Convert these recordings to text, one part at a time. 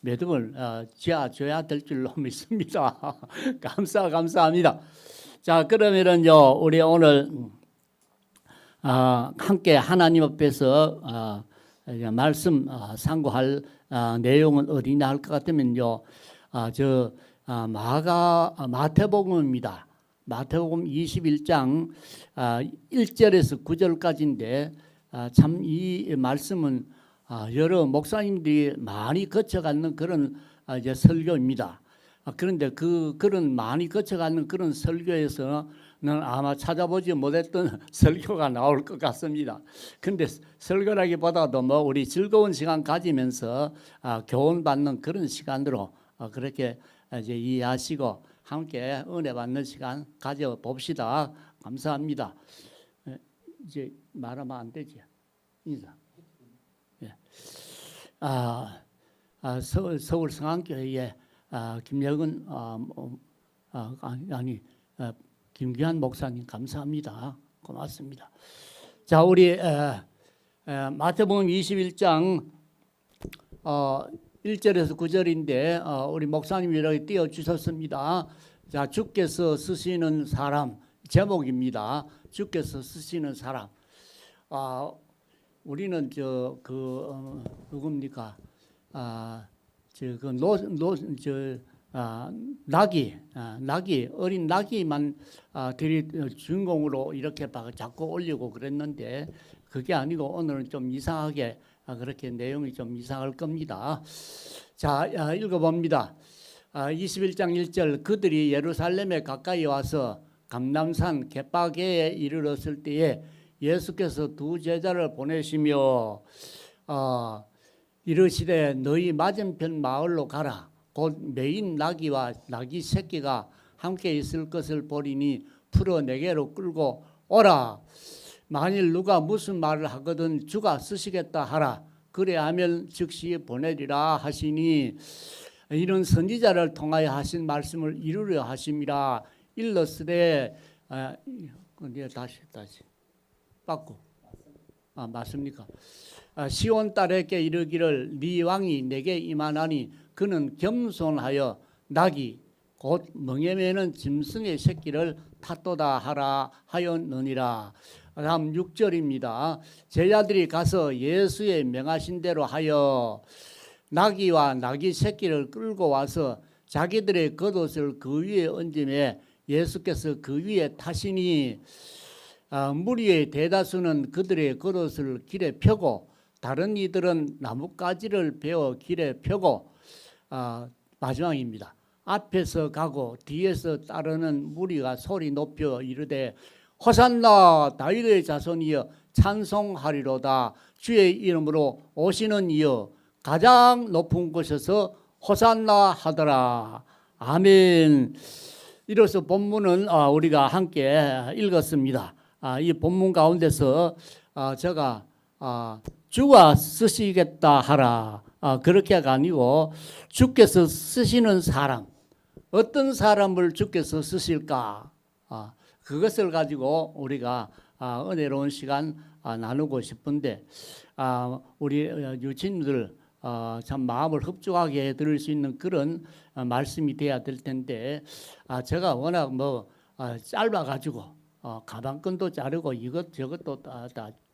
믿음을 지어줘야 될 줄로 믿습니다. 감사합니다. 자, 그러면은요, 우리 오늘 함께 하나님 앞에서 말씀 상고할 내용은 어디냐 할 것 같으면요, 마태복음입니다. 마태복음 21장 1절에서 9절까지인데 참 이 말씀은 여러 목사님들이 많이 거쳐가는 그런 이제 설교입니다. 그런데 그런 많이 거쳐가는 그런 설교에서는 아마 찾아보지 못했던 설교가 나올 것 같습니다. 그런데 설교라기보다도 뭐 우리 즐거운 시간 가지면서 교훈 받는 그런 시간으로 그렇게 이제 이해하시고 함께 은혜 받는 시간 가져 봅시다. 감사합니다. 이제 말하면 안 되지. 인사. 예. 서울 성안교회에 김여근 김규환 목사님 감사합니다. 고맙습니다. 자, 우리 마태복음 21장 1절에서 9절인데 우리 목사님이 이렇게 띄워주셨습니다. 자, 주께서 쓰시는 사람 제목입니다. 주께서 쓰시는 사람. 우리는 누굽니까? 낙이 어린 낙이만 주인공으로 이렇게 자꾸 올리고 그랬는데 그게 아니고 오늘은 좀 이상하게 그렇게 내용이 좀 이상할 겁니다. 자, 읽어봅니다. 21장 1절 그들이 예루살렘에 가까이 와서 감람산 갯바게에 이르렀을 때에 예수께서 두 제자를 보내시며 이르시되 너희 맞은편 마을로 가라. 곧 메인 나귀와 나귀 새끼가 함께 있을 것을 보리니 풀어 내게로 끌고 오라. 만일 누가 무슨 말을 하거든 주가 쓰시겠다 하라. 그래하면 즉시 보내리라 하시니 이런 선지자를 통하여 하신 말씀을 이루려 하심이라. 일러스되 다시 바꾸 맞습니까? 시온 딸에게 이르기를 네 왕이 내게 임하나니 그는 겸손하여 낙이 곧 멍에 매는 짐승의 새끼를 탔도다 하라 하였느니라. 다음 6절입니다. 제자들이 가서 예수의 명하신 대로 하여 나귀와 나귀 새끼를 끌고 와서 자기들의 겉옷을 그 위에 얹음에 예수께서 그 위에 타시니 무리의 대다수는 그들의 겉옷을 길에 펴고 다른 이들은 나뭇가지를 베어 길에 펴고 마지막입니다. 앞에서 가고 뒤에서 따르는 무리가 소리 높여 이르되 호산나 다윗의 자손이여 찬송하리로다. 주의 이름으로 오시는 이여 가장 높은 곳에서 호산나 하더라. 아멘. 이로써 본문은 우리가 함께 읽었습니다. 이 본문 가운데서 제가 주가 쓰시겠다 하라 그렇게가 아니고 주께서 쓰시는 사람, 어떤 사람을 주께서 쓰실까 그것을 가지고 우리가 은혜로운 시간 나누고 싶은데 우리 유치인들 참 마음을 흡족하게 들을 수 있는 그런 말씀이 돼야 될 텐데 제가 워낙 짧아가지고 가방끈도 자르고 이것저것도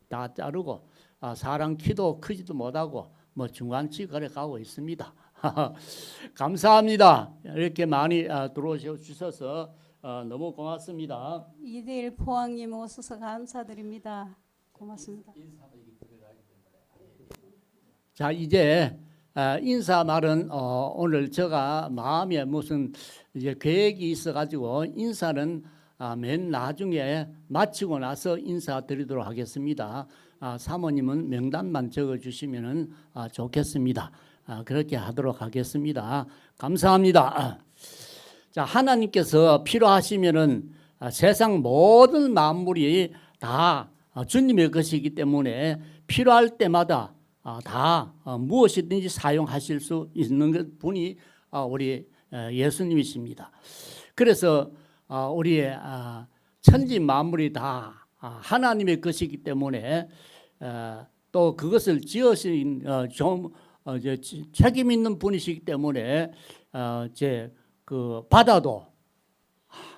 다 자르고 사람 키도 크지도 못하고 중간치 그래 가고 있습니다. 감사합니다. 이렇게 많이 들어오셔서 너무 고맙습니다. 이대일 포항님 오셔서 감사드립니다. 고맙습니다. 자, 이제 인사 말은 오늘 제가 마음에 무슨 이제 계획이 있어가지고 인사는 맨 나중에 마치고 나서 인사드리도록 하겠습니다. 사모님은 명단만 적어주시면 좋겠습니다. 그렇게 하도록 하겠습니다. 감사합니다. 자, 하나님께서 필요하시면은 세상 모든 만물이 다 주님의 것이기 때문에 필요할 때마다 다 무엇이든지 사용하실 수 있는 분이 우리 예수님이십니다. 그래서 우리의 천지 만물이 다 하나님의 것이기 때문에 또 그것을 지으신 이제 책임 있는 분이시기 때문에 이제 그 바다도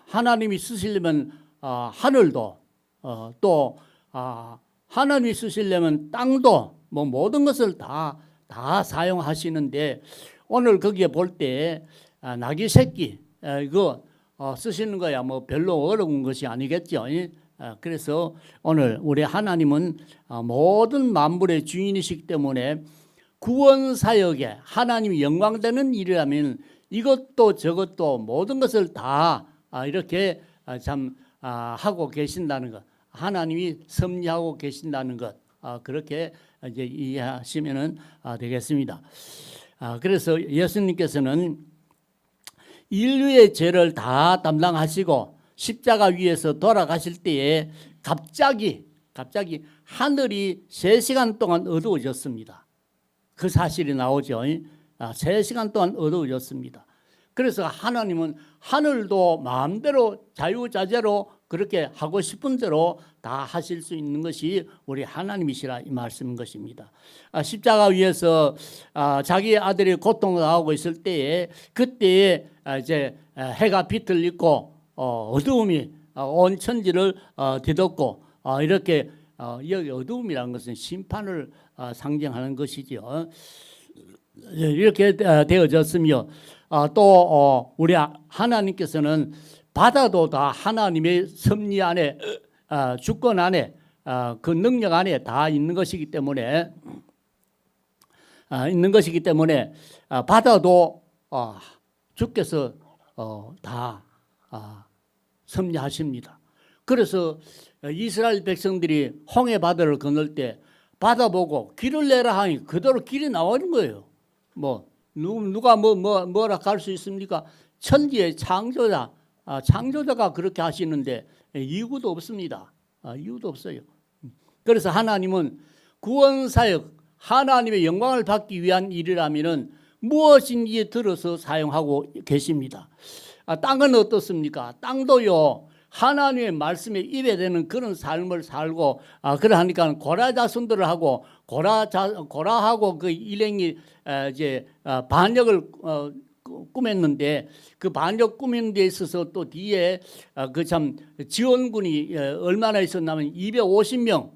하나님이 쓰시려면 하늘도 또 하나님이 쓰시려면 땅도 뭐 모든 것을 다 사용하시는데 오늘 거기에 볼 때 나귀 새끼 이거 쓰시는 거야 뭐 별로 어려운 것이 아니겠죠. 그래서 오늘 우리 하나님은 모든 만물의 주인이시기 때문에 구원 사역에 하나님이 영광되는 일이라면 이것도 저것도 모든 것을 다 이렇게 참 하고 계신다는 것, 하나님이 섭리하고 계신다는 것, 그렇게 이제 이해하시면 되겠습니다. 그래서 예수님께서는 인류의 죄를 다 담당하시고 십자가 위에서 돌아가실 때에 갑자기 하늘이 3시간 동안 어두워졌습니다. 그 사실이 나오죠. 3시간 동안 어두워졌습니다. 그래서 하나님은 하늘도 마음대로 자유자재로 그렇게 하고 싶은 대로 다 하실 수 있는 것이 우리 하나님이시라 이 말씀인 것입니다. 십자가 위에서 자기 아들이 고통을 당하고 있을 때에 그때에 이제 해가 비틀리고 어두움이 온 천지를 뒤덮고 이렇게 여기 어두움이라는 것은 심판을 상징하는 것이죠. 이렇게 되어졌으며 또 우리 하나님께서는 바다도 다 하나님의 섭리 안에 주권 안에 그 능력 안에 다 있는 것이기 때문에 바다도 주께서 다 섭리하십니다. 그래서 이스라엘 백성들이 홍해 바다를 건널 때 바다 보고 길을 내라 하니 그대로 길이 나오는 거예요. 뭐 누가 뭐라 할 수 있습니까? 천지의 창조자가 그렇게 하시는데 이유도 없습니다. 이유도 없어요. 그래서 하나님은 구원 사역, 하나님의 영광을 받기 위한 일이라면은 무엇인지 들어서 사용하고 계십니다. 땅은 어떻습니까? 땅도요 하나님의 말씀에 입에되는 그런 삶을 살고 그러하니까 고라 자손들을 하고 고라하고 그 일행이 이제 반역을 꾸몄는데 그 반역 꾸미는 데 있어서 또 뒤에 그 참 지원군이 얼마나 있었냐면 250명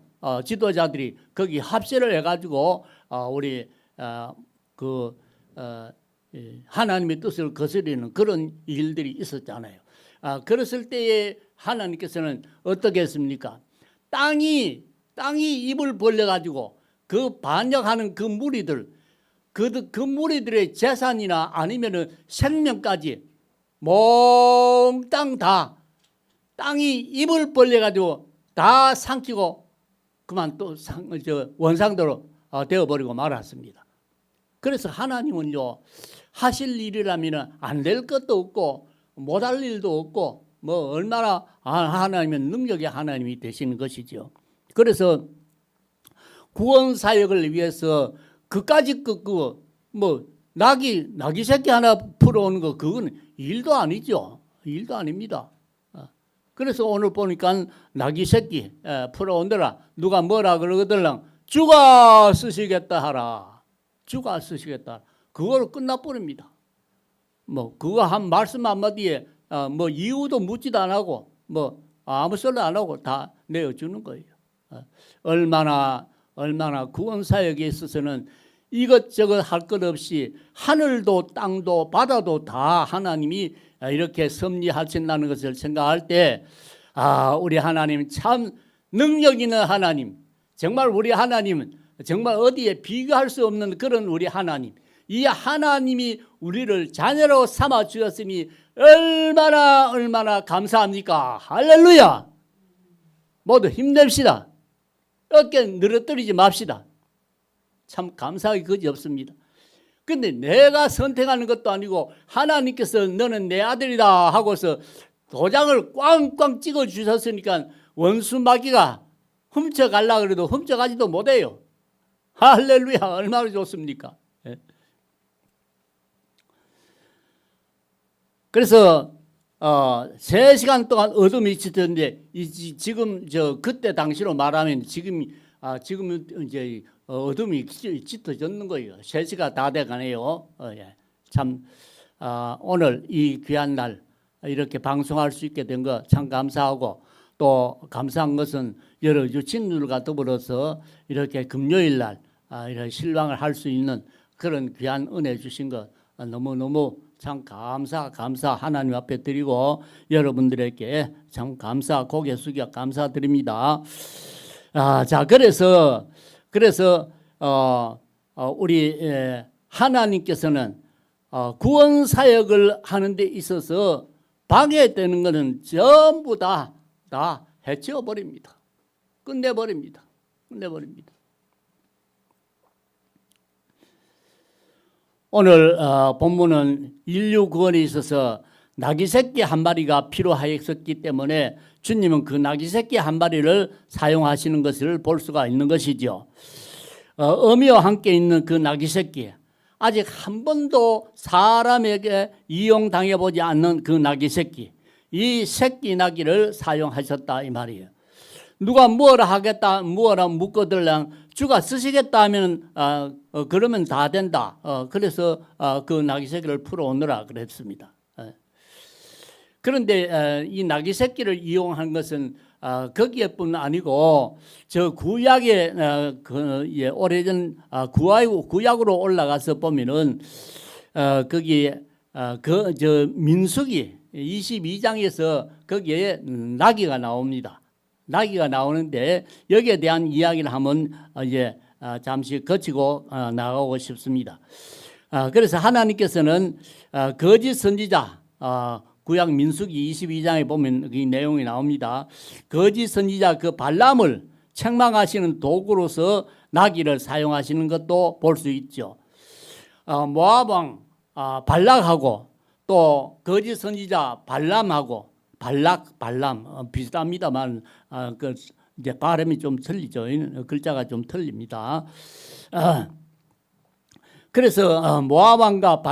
지도자들이 거기 합세를 해가지고 우리 그 하나님의 뜻을 거스르는 그런 일들이 있었잖아요. 그랬을 때에 하나님께서는 어떻게 했습니까? 땅이 입을 벌려가지고 그 반역하는 그 무리들, 그 무리들의 재산이나 아니면은 생명까지 몽땅 다 땅이 입을 벌려가지고 다 삼키고 그만 또 원상대로 되어버리고 말았습니다. 그래서 하나님은요 하실 일이라면 안 될 것도 없고 못할 일도 없고 뭐 얼마나 하나님은 능력의 하나님이 되시는 것이죠. 그래서 구원 사역을 위해서 그까지 뭐 나귀 새끼 하나 풀어오는 거 그건 일도 아니죠. 일도 아닙니다. 그래서 오늘 보니까 나귀 새끼 풀어온더라. 누가 뭐라 그러거들랑 주가 쓰시겠다 하라. 주가 쓰시겠다. 그거로 끝나버립니다. 뭐 그거 한 말씀 한마디에 뭐 이유도 묻지도 안 하고 뭐 아무 소리 안 하고 다 내어주는 거예요. 얼마나 구원 사역에 있어서는 이것저것 할 것 없이 하늘도 땅도 바다도 다 하나님이 이렇게 섭리하신다는 것을 생각할 때 우리 하나님 참 능력 있는 하나님, 정말 우리 하나님은 정말 어디에 비교할 수 없는 그런 우리 하나님, 이 하나님이 우리를 자녀로 삼아 주셨으니 얼마나 감사합니까? 할렐루야. 모두 힘냅시다. 어깨 늘어뜨리지 맙시다. 참 감사하기 그지 없습니다. 근데 내가 선택하는 것도 아니고 하나님께서 너는 내 아들이다 하고서 도장을 꽝꽝 찍어 주셨으니까 원수 마귀가 훔쳐가려고 해도 훔쳐가지도 못해요. 할렐루야. 얼마나 좋습니까? 그래서 3시간 동안 어둠이 있었는데 지금 그때 당시로 말하면 지금 이제 어둠이 짙어졌는 거예요. 3시가 다 돼가네요. 예. 참 오늘 이 귀한 날 이렇게 방송할 수 있게 된 거 참 감사하고, 또 감사한 것은 여러 유친들과 더불어서 이렇게 금요일 날 이렇게 신랑을 할 수 있는 그런 귀한 은혜 주신 것 너무너무 참 감사 하나님 앞에 드리고, 여러분들에게 참 감사, 고개 숙여 감사드립니다. 자, 그래서 우리 하나님께서는 구원 사역을 하는 데 있어서 방해되는 것은 전부 다 해치워 버립니다. 끝내버립니다. 오늘 본문은 인류 구원에 있어서 나귀 새끼 한 마리가 필요하였기 때문에 주님은 그 나귀 새끼 한 마리를 사용하시는 것을 볼 수가 있는 것이죠. 어미와 함께 있는 그 나귀 새끼, 아직 한 번도 사람에게 이용당해 보지 않는 그 나귀 새끼, 이 새끼 나귀를 사용하셨다 이 말이에요. 누가 무엇을 하겠다, 무엇을 묻거들랑 주가 쓰시겠다 하면 그러면 다 된다. 그래서 그 나귀 새끼를 풀어오느라 그랬습니다. 그런데 이 나귀 새끼를 이용한 것은 거기에뿐 아니고 저 구약의 오래전 구약으로 올라가서 보면은 거기 저 민수기 22장에서 거기에 나귀가 나옵니다. 나귀가 나오는데 여기에 대한 이야기를 한번 이제 잠시 거치고 나가고 싶습니다. 그래서 하나님께서는 거짓 선지자, 구약 민수기 22장에 보면 이 내용이 나옵니다. 거짓 선지자 그 발람을 책망하시는 도구로서 나귀를 사용하시는 것도 볼 수 있죠. 모압 왕 발락하고 또 거짓 선지자 발람하고 발람 비슷합니다만 그 이제 발음이 좀 틀리죠. 글자가 좀 틀립니다. 그래서 모압 왕과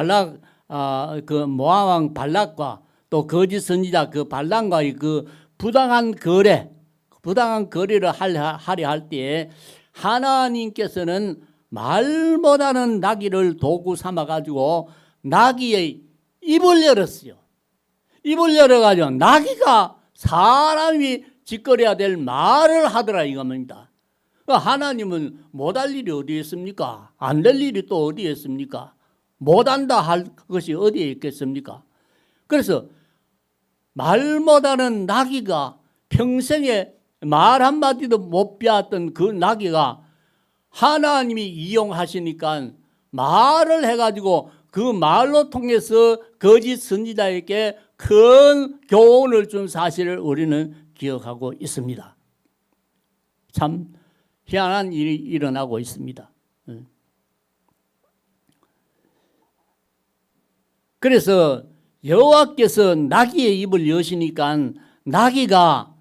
그 모압 왕 발락과 또 거짓 선지자 그 발람과의 그 부당한 거래를 하려 할 때에 하나님께서는 말 못하는 나귀를 도구 삼아 가지고 나귀의 입을 열었어요. 입을 열어가지고 나귀가 사람이 짓거려야 될 말을 하더라 이겁니다. 하나님은 못할 일이 어디에 있습니까? 안 될 일이 또 어디에 있습니까? 못한다 할 것이 어디에 있겠습니까? 그래서 말 못하는 나귀가 평생에 말 한마디도 못 배웠던 그 나귀가 하나님이 이용하시니까 말을 해가지고 그 말로 통해서 거짓 선지자에게 큰 교훈을 준 사실을 우리는 기억하고 있습니다. 참 희한한 일이 일어나고 있습니다. 그래서 여호와께서 나귀의 입을 여시니까 나귀가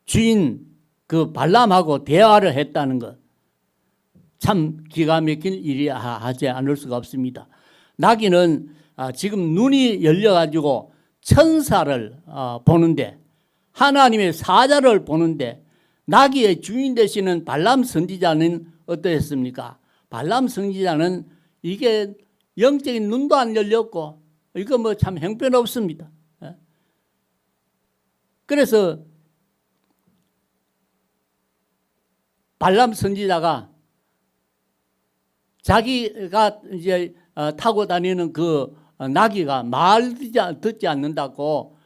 주인 그 발람하고 대화를 했다는 것, 참 기가 막힌 일이 하지 않을 수가 없습니다. 나귀는 지금 눈이 열려가지고 천사를 보는데, 하나님의 사자를 보는데, 나귀의 주인 되시는 발람 선지자는 어떠했습니까? 발람 선지자는 이게 영적인 눈도 안 열렸고 이거 뭐 참 형편없습니다. 그래서 발람 선지자가 자기가 이제 타고 다니는 그 나귀가 말 듣지 않는다고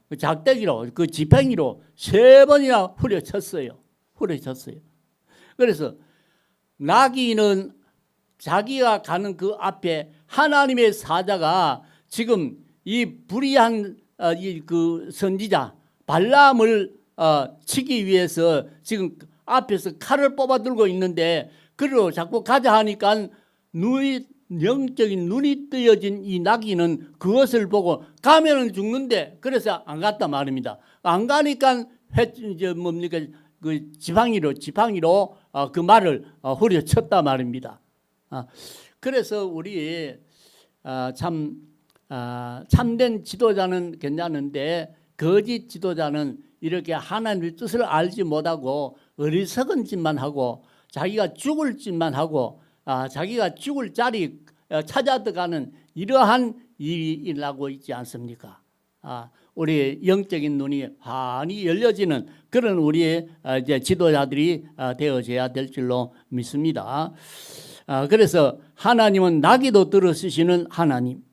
그 작대기로 그 지팡이로 3번이나 후려쳤어요. 그래서 나귀는 자기가 가는 그 앞에 하나님의 사자가 지금 이 불의한 그 선지자 발람을 치기 위해서 지금 앞에서 칼을 뽑아 들고 있는데 그리고 자꾸 가자 하니까 영적인 눈이 뜨여진 이 나귀는 그것을 보고 가면은 죽는데 그래서 안 갔다 말입니다. 안 가니까 그 지팡이로 그 말을 후려쳤다 말입니다. 그래서 우리 참된 지도자는 괜찮은데 거짓 지도자는 이렇게 하나님의 뜻을 알지 못하고 어리석은 짓만 하고 자기가 죽을 짓만 하고 자기가 죽을 자리 찾아 들어가는 이러한 일이라고 있지 않습니까? 우리 영적인 눈이 환히 열려지는 그런 우리의 이제 지도자들이 되어져야 될 줄로 믿습니다. 그래서 하나님은 나기도 들어쓰시는 하나님,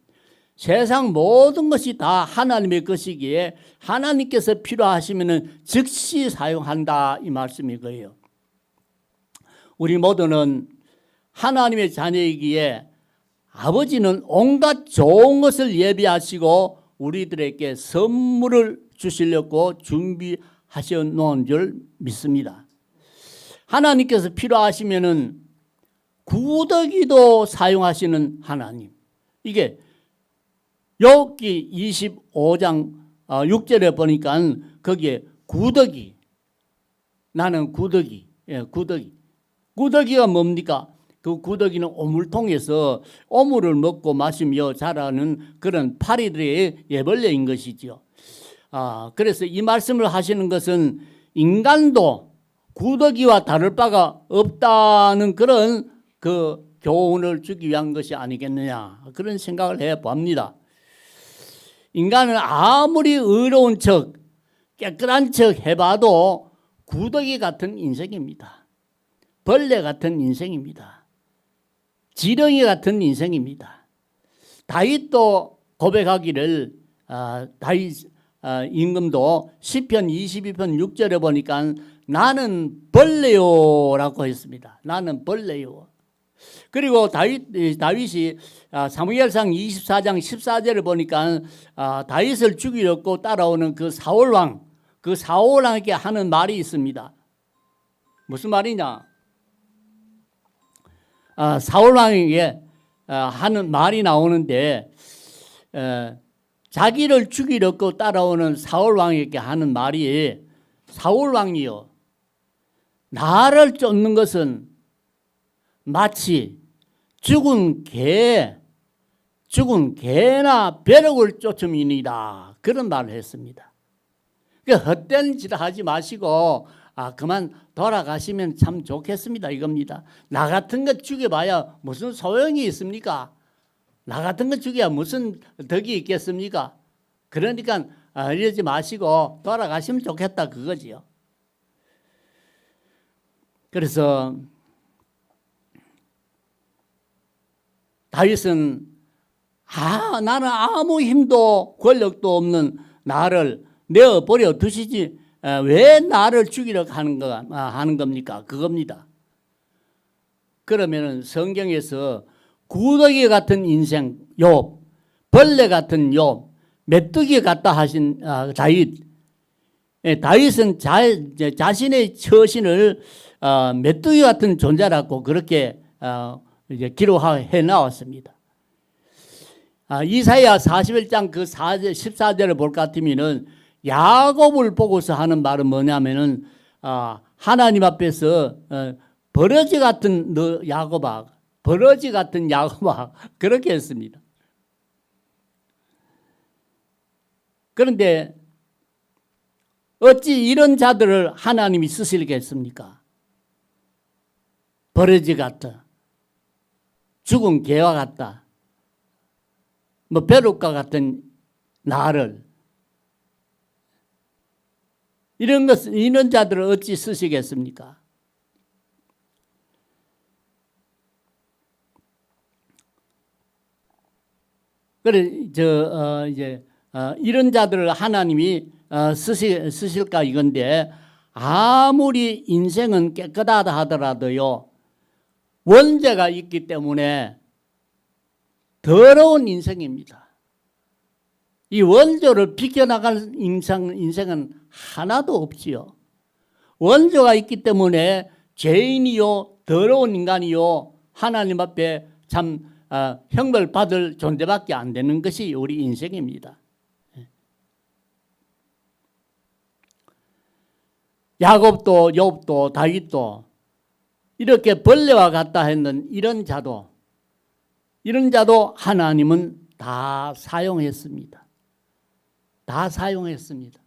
세상 모든 것이 다 하나님의 것이기에 하나님께서 필요하시면 즉시 사용한다 이 말씀이 거예요. 우리 모두는 하나님의 자녀이기에 아버지는 온갖 좋은 것을 예비하시고 우리들에게 선물을 주시려고 준비하셔 놓은 줄 믿습니다. 하나님께서 필요하시면은 구더기도 사용하시는 하나님. 이게 욥기 25장 6절에 보니까 거기에 구더기, 나는 구더기, 구더기. 구더기가 뭡니까? 그 구더기는 오물통에서 오물을 먹고 마시며 자라는 그런 파리들의 예벌레인 것이죠. 그래서 이 말씀을 하시는 것은 인간도 구더기와 다를 바가 없다는 그런 그 교훈을 주기 위한 것이 아니겠느냐 그런 생각을 해봅니다. 인간은 아무리 의로운 척 깨끗한 척 해봐도 구더기 같은 인생입니다. 벌레 같은 인생입니다. 지렁이 같은 인생입니다. 다윗도 고백하기를 다윗 임금도 시편 22편 6절에 보니까 나는 벌레요라고 했습니다. 나는 벌레요. 그리고 다윗이 사무엘상 24장 14절을 보니까 다윗을 죽이려고 따라오는 그 사울왕, 그 사울왕에게 하는 말이 있습니다. 무슨 말이냐? 사울왕에게 하는 말이 나오는데 자기를 죽이려고 따라오는 사울왕에게 하는 말이 사울왕이요, 나를 쫓는 것은 마치 죽은 개나 벼룩을 쫓음이니라 그런 말을 했습니다. 그러니까 헛된 짓 하지 마시고 그만 돌아가시면 참 좋겠습니다 이겁니다. 나 같은 것 죽여봐야 무슨 소용이 있습니까? 나 같은 것 죽여야 무슨 덕이 있겠습니까? 그러니까 이러지 마시고 돌아가시면 좋겠다 그거지요. 그래서 다윗은 나는 아무 힘도 권력도 없는 나를 내어버려 두시지 왜 나를 죽이려고 하는 겁니까? 그겁니다. 그러면은 성경에서 구더기 같은 인생 욥, 벌레 같은 욥, 메뚜기 같다 하신 다윗. 다윗은 자신의 처신을 메뚜기 같은 존재라고 그렇게 이제 기록해 나왔습니다. 이사야 41장 그 14절을 볼 것 같으면은 야곱을 보고서 하는 말은 뭐냐면은 하나님 앞에서 버러지 같은 너 야곱아, 버러지 같은 야곱아 그렇게 했습니다. 그런데 어찌 이런 자들을 하나님이 쓰시겠습니까? 버러지 같다, 죽은 개와 같다, 벼룩과 같은 나를, 이런 자들을 어찌 쓰시겠습니까? 그래 이런 자들을 하나님이 쓰실까 이건데, 아무리 인생은 깨끗하다 하더라도요 원죄가 있기 때문에 더러운 인생입니다. 이 원죄를 비껴나갈 인생은 하나도 없지요. 원죄가 있기 때문에 죄인이요 더러운 인간이요 하나님 앞에 참 형벌 받을 존재밖에 안 되는 것이 우리 인생입니다. 야곱도 욥도 다윗도 이렇게 벌레와 같다 했는 이런 자도 하나님은 다 사용했습니다. 다 사용했습니다.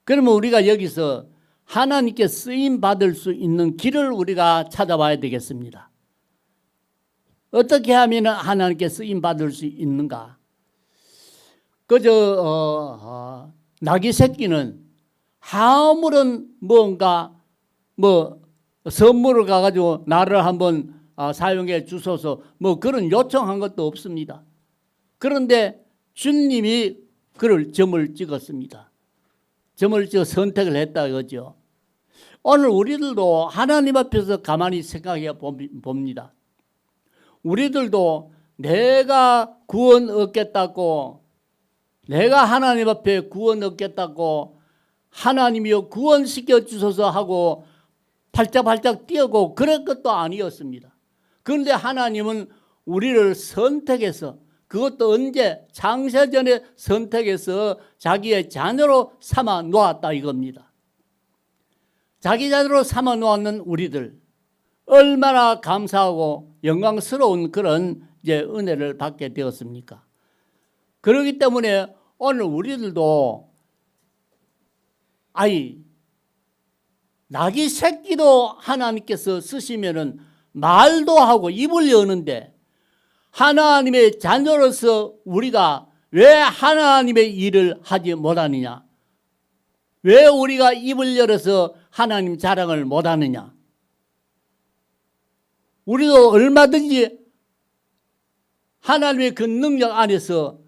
그러면 우리가 여기서 하나님께 쓰임 받을 수 있는 길을 우리가 찾아봐야 되겠습니다. 어떻게 하면 하나님께 쓰임 받을 수 있는가? 그저 나귀 새끼는 아무런 뭔가 선물을 가가지고 나를 한번 사용해 주소서 그런 요청한 것도 없습니다. 그런데 주님이 그를 점을 찍었습니다. 점을 찍어 선택을 했다 이거죠. 오늘 우리들도 하나님 앞에서 가만히 생각해 봅니다. 우리들도 내가 구원 얻겠다고, 내가 하나님 앞에 구원 얻겠다고 하나님이여 구원시켜 주소서 하고 팔짝팔짝 뛰어고 그럴 것도 아니었습니다. 그런데 하나님은 우리를 선택해서, 그것도 언제? 창세전에 선택해서 자기의 자녀로 삼아 놓았다 이겁니다. 자기 자녀로 삼아 놓았는 우리들 얼마나 감사하고 영광스러운 그런 은혜를 받게 되었습니까? 그렇기 때문에 오늘 우리들도 나귀 새끼도 하나님께서 쓰시면은 말도 하고 입을 여는데 하나님의 자녀로서 우리가 왜 하나님의 일을 하지 못하느냐? 왜 우리가 입을 열어서 하나님 자랑을 못하느냐? 우리도 얼마든지 하나님의 그 능력 안에서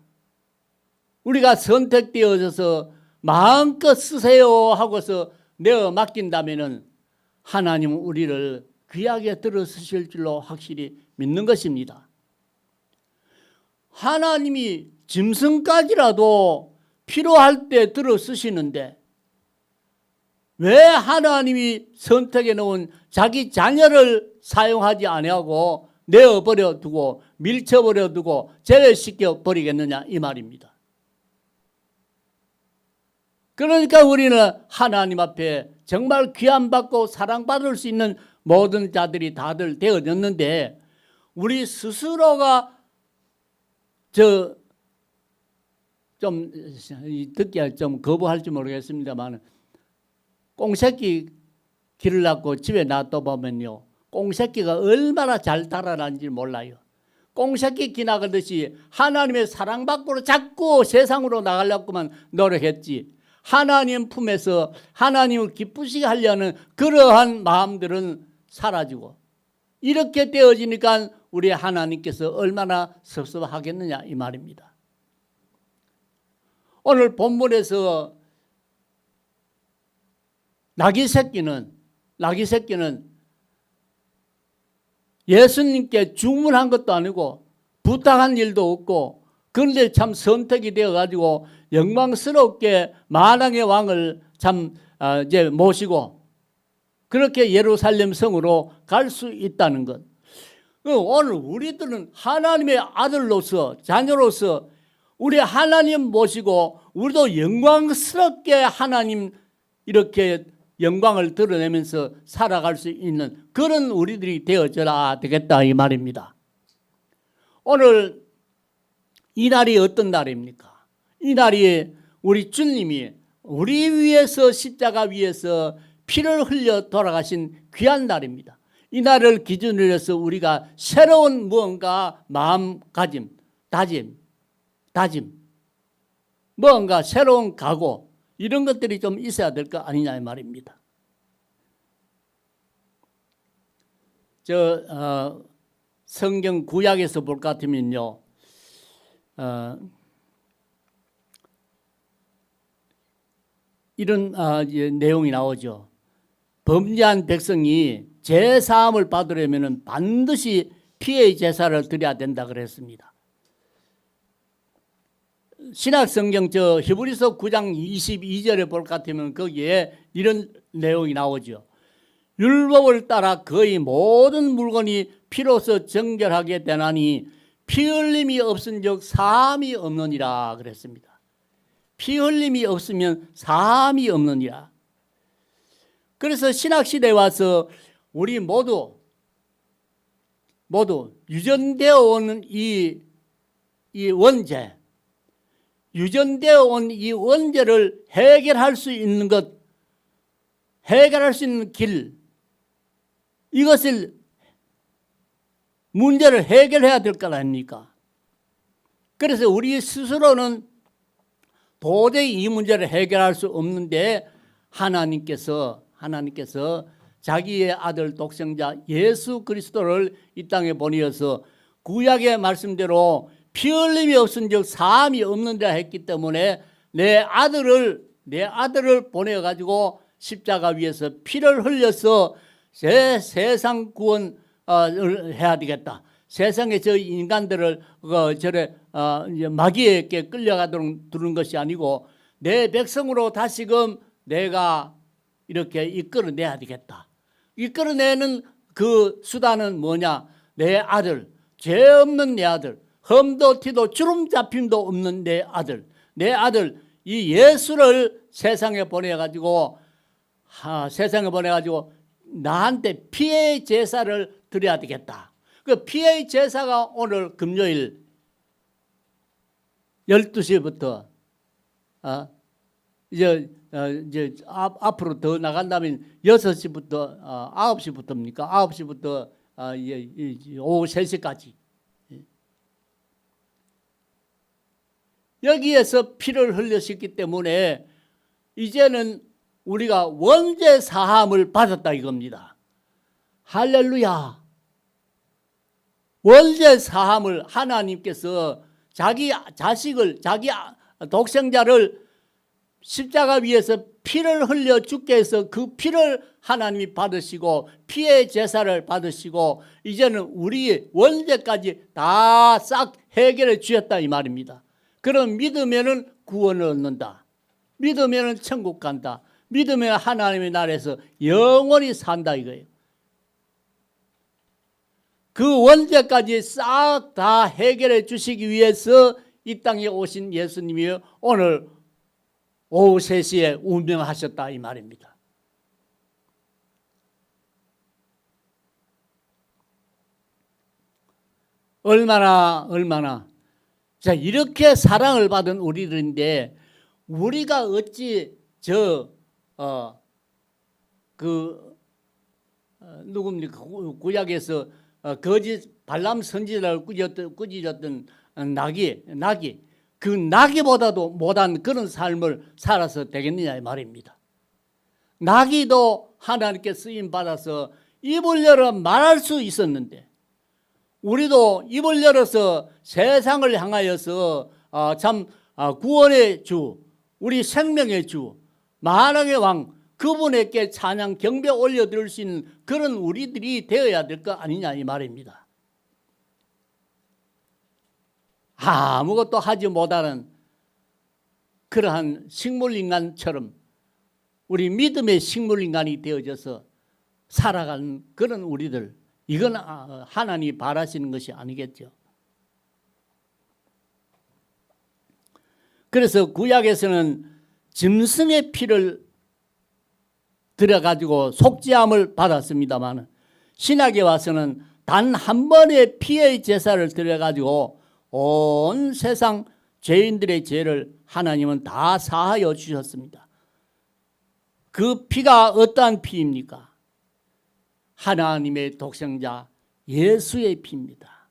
우리가 선택되어져서 마음껏 쓰세요 하고서 내어 맡긴다면은 하나님은 우리를 귀하게 들어 쓰실 줄로 확실히 믿는 것입니다. 하나님이 짐승까지라도 필요할 때 들어 쓰시는데 왜 하나님이 선택해 놓은 자기 자녀를 사용하지 아니하고 내어버려 두고 밀쳐버려 두고 제외시켜 버리겠느냐 이 말입니다. 그러니까 우리는 하나님 앞에 정말 귀함받고 사랑받을 수 있는 모든 자들이 다들 되어졌는데 우리 스스로가 좀 듣기가 좀 거부할지 모르겠습니다만 꽁새끼 기르려고 집에 놔둬보면요, 꽁새끼가 얼마나 잘 자라나는지 몰라요. 꽁새끼 기나가듯이 하나님의 사랑 밖으로 자꾸 세상으로 나가려고만 노력했지, 하나님 품에서 하나님을 기쁘시게 하려는 그러한 마음들은 사라지고, 이렇게 되어지니까 우리 하나님께서 얼마나 섭섭하겠느냐 이 말입니다. 오늘 본문에서 나귀 새끼는 예수님께 주문한 것도 아니고 부탁한 일도 없고, 그런데 참 선택이 되어가지고 영광스럽게 만왕의 왕을 참 이제 모시고 그렇게 예루살렘 성으로 갈 수 있다는 것. 오늘 우리들은 하나님의 아들로서, 자녀로서 우리 하나님 모시고 우리도 영광스럽게 하나님 이렇게 영광을 드러내면서 살아갈 수 있는 그런 우리들이 되어져야 되겠다 이 말입니다. 오늘 이 날이 어떤 날입니까? 이 날이 우리 주님이 우리 위해서 십자가 위에서 피를 흘려 돌아가신 귀한 날입니다. 이 날을 기준으로 해서 우리가 새로운 무언가 마음가짐, 다짐, 무언가 새로운 각오, 이런 것들이 좀 있어야 될 거 아니냐 이 말입니다. 성경 구약에서 볼 것 같으면요, 이런 내용이 나오죠. 범죄한 백성이 제사함을 받으려면 반드시 피의 제사를 드려야 된다 그랬습니다. 신약성경 히브리서 9장 22절에 볼 것 같으면 거기에 이런 내용이 나오죠. 율법을 따라 거의 모든 물건이 피로서 정결하게 되나니 피 흘림이 없은즉 사함이 없느니라 그랬습니다. 피 흘림이 없으면 사함이 없느니라. 그래서 신학시대에 와서 우리 모두 유전되어 오는 이 원죄, 유전되어 온 이 원죄를 해결할 수 있는 것, 해결할 수 있는 길, 이것을 문제를 해결해야 될 거 아닙니까? 그래서 우리 스스로는 도저히 이 문제를 해결할 수 없는데 하나님께서 자기의 아들 독생자 예수 그리스도를 이 땅에 보내어서 구약의 말씀대로 피 흘림이 없은즉 사함이 없는다 했기 때문에 내 아들을 보내가지고 십자가 위에서 피를 흘려서 세상 구원을 해야 되겠다. 세상에 저 인간들을 이제 마귀에게 끌려가도록 두는 것이 아니고 내 백성으로 다시금 내가 이렇게 이끌어내야 되겠다. 이끌어내는 그 수단은 뭐냐? 내 아들, 죄 없는 내 아들, 흠도 티도 주름 잡힘도 없는 내 아들 이 예수를 세상에 보내가지고 나한테 피의 제사를 드려야 되겠다. 그 피의 제사가 오늘 금요일 12시부터 이제 앞으로 더 나간다면 6시부터 9시부터입니까? 9시부터 오후 3시까지 여기에서 피를 흘렸기 때문에 이제는 우리가 원죄 사함을 받았다 이겁니다. 할렐루야. 원죄 사함을 하나님께서 자기 자식을, 자기 독생자를 십자가 위에서 피를 흘려 죽게 해서 그 피를 하나님이 받으시고 피의 제사를 받으시고 이제는 우리의 원죄까지 다 싹 해결해 주셨다 이 말입니다. 그럼 믿으면은 구원을 얻는다. 믿으면은 천국 간다. 믿으면 하나님의 나라에서 영원히 산다 이거예요. 그 원죄까지 싹 다 해결해 주시기 위해서 이 땅에 오신 예수님이 오늘 오후 3시에 운명하셨다 이 말입니다. 얼마나 자 이렇게 사랑을 받은 우리들인데 우리가 어찌 누굽니까 구약에서 거짓 발람 선지자를 꾸짖었던 나귀 그 나귀보다도 못한 그런 삶을 살아서 되겠느냐 이 말입니다. 나귀도 하나님께 쓰임 받아서 입을 열어 말할 수 있었는데 우리도 입을 열어서 세상을 향하여서 구원의 주, 우리 생명의 주, 만왕의 왕 그분에게 찬양 경배 올려드릴 수 있는 그런 우리들이 되어야 될 거 아니냐 이 말입니다. 아무것도 하지 못하는 그러한 식물인간처럼 우리 믿음의 식물인간이 되어져서 살아가는 그런 우리들, 이건 하나님이 바라시는 것이 아니겠죠. 그래서 구약에서는 짐승의 피를 들여가지고 속죄함을 받았습니다만 신약에 와서는 단 한 번의 피의 제사를 들여가지고 온 세상 죄인들의 죄를 하나님은 다 사하여 주셨습니다. 그 피가 어떠한 피입니까? 하나님의 독생자 예수의 피입니다.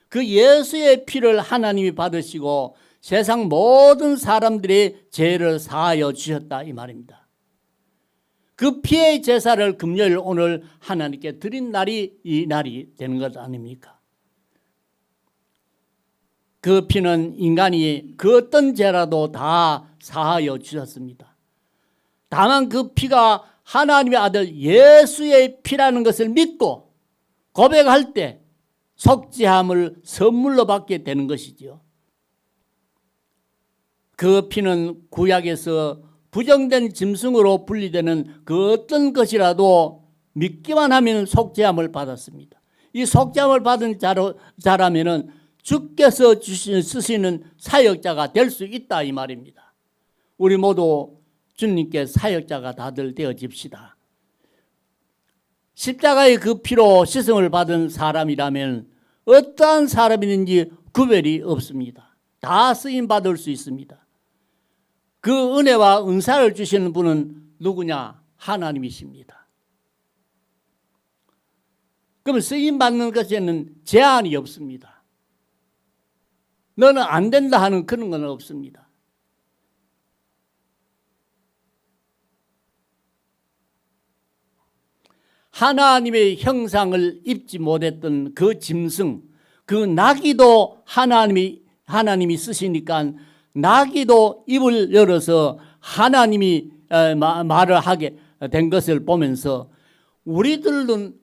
그 예수의 피를 하나님이 받으시고 세상 모든 사람들의 죄를 사하여 주셨다 이 말입니다. 그 피의 제사를 금요일 오늘 하나님께 드린 날이 이 날이 되는 것 아닙니까? 그 피는 인간이 그 어떤 죄라도 다 사하여 주셨습니다. 다만 그 피가 하나님의 아들 예수의 피라는 것을 믿고 고백할 때 속죄함을 선물로 받게 되는 것이지요. 그 피는 구약에서 부정된 짐승으로 분리되는 그 어떤 것이라도 믿기만 하면 속죄함을 받았습니다. 이 속죄함을 받은 자라면은 주께서 쓰시는 사역자가 될 수 있다 이 말입니다. 우리 모두 주님께 사역자가 다들 되어집시다. 십자가의 그 피로 씻음을 받은 사람이라면 어떠한 사람이든지 구별이 없습니다. 다 쓰임 받을 수 있습니다. 그 은혜와 은사를 주시는 분은 누구냐? 하나님이십니다. 그러면 쓰임 받는 것에는 제한이 없습니다. 너는 안 된다 하는 그런 건 없습니다. 하나님의 형상을 입지 못했던 그 짐승, 그 나귀도 하나님이 쓰시니까 나귀도 입을 열어서 하나님이 말을 하게 된 것을 보면서 우리들은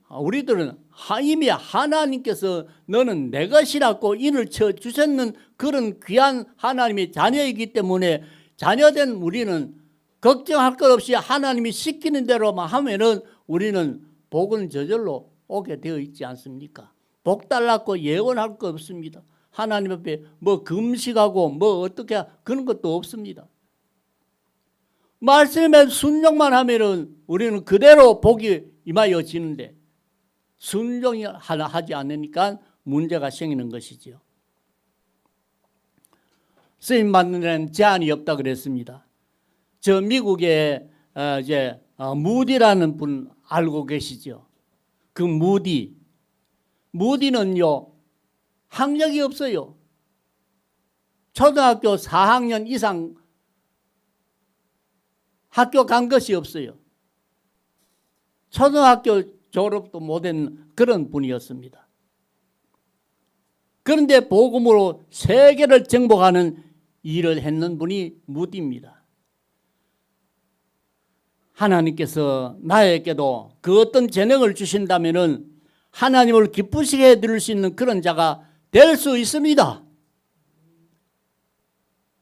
이미 하나님께서 너는 내 것이라고 인을 쳐 주셨는 그런 귀한 하나님의 자녀이기 때문에 자녀된 우리는 걱정할 것 없이 하나님이 시키는 대로만 하면은 우리는 복은 저절로 오게 되어 있지 않습니까? 복 달라고 예언할 거 없습니다. 하나님 앞에 뭐 금식하고 뭐 어떻게 그런 것도 없습니다. 말씀에 순종만 하면은 우리는 그대로 복이 임하여지는데 순종이 하지 않으니까 문제가 생기는 것이지요. 쓰임 받는 데는 제한이 없다 그랬습니다. 저 미국에 무디라는 분 알고 계시죠? 그 무디는요 학력이 없어요. 초등학교 4학년 이상 학교 간 것이 없어요. 초등학교 졸업도 못한 그런 분이었습니다. 그런데 복음으로 세계를 정복하는 일을 했는 분이 무디입니다. 하나님께서 나에게도 그 어떤 재능을 주신다면은 하나님을 기쁘시게 해드릴 수 있는 그런 자가 될 수 있습니다.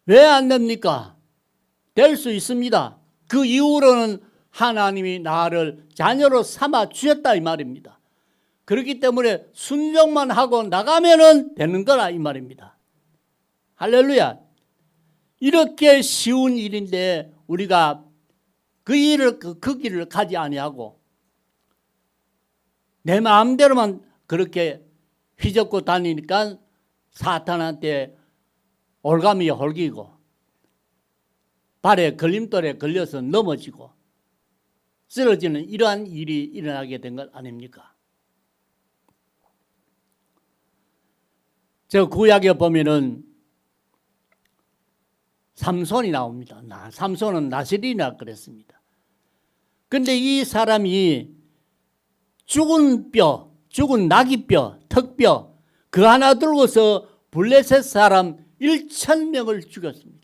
왜 안 됩니까? 될 수 있습니다. 그 이후로는 하나님이 나를 자녀로 삼아 주셨다 이 말입니다. 그렇기 때문에 순종만 하고 나가면은 되는 거라 이 말입니다. 할렐루야. 이렇게 쉬운 일인데 우리가 그 길을 가지 아니하고 내 마음대로만 그렇게 휘젓고 다니니까 사탄한테 올가미 홀기고 발에 걸림돌에 걸려서 넘어지고 쓰러지는 이러한 일이 일어나게 된 것 아닙니까? 저 구약에 보면은 삼손이 나옵니다. 삼손은 나실이라 그랬습니다. 그런데 이 사람이 죽은 나귀뼈, 턱뼈 그 하나 들고서 블레셋 사람 1,000명을 죽였습니다.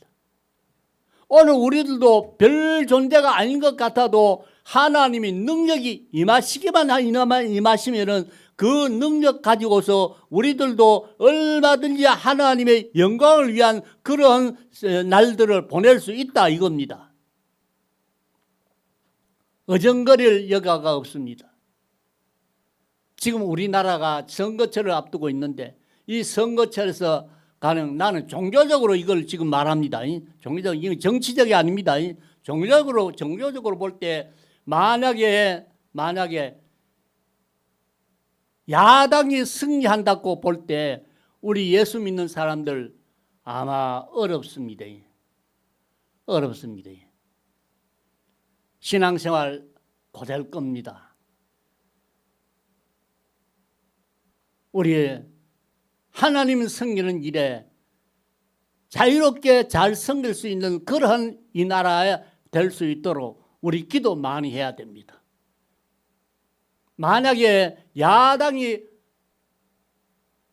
오늘 우리들도 별 존재가 아닌 것 같아도 하나님이 능력이 임하시면은 그 능력 가지고서 우리들도 얼마든지 하나님의 영광을 위한 그런 날들을 보낼 수 있다 이겁니다. 어정거릴 여가가 없습니다. 지금 우리나라가 선거철을 앞두고 있는데 이 선거철에서 나는 종교적으로 이걸 지금 말합니다. 종교적, 이건 정치적이 아닙니다. 종교적으로 볼 때 만약에 야당이 승리한다고 볼 때 우리 예수 믿는 사람들 아마 어렵습니다. 어렵습니다. 신앙생활 고될 겁니다. 우리 하나님 섬기는 일에 자유롭게 잘 섬길 수 있는 그러한 이 나라에 될 수 있도록 우리 기도 많이 해야 됩니다. 만약에 야당이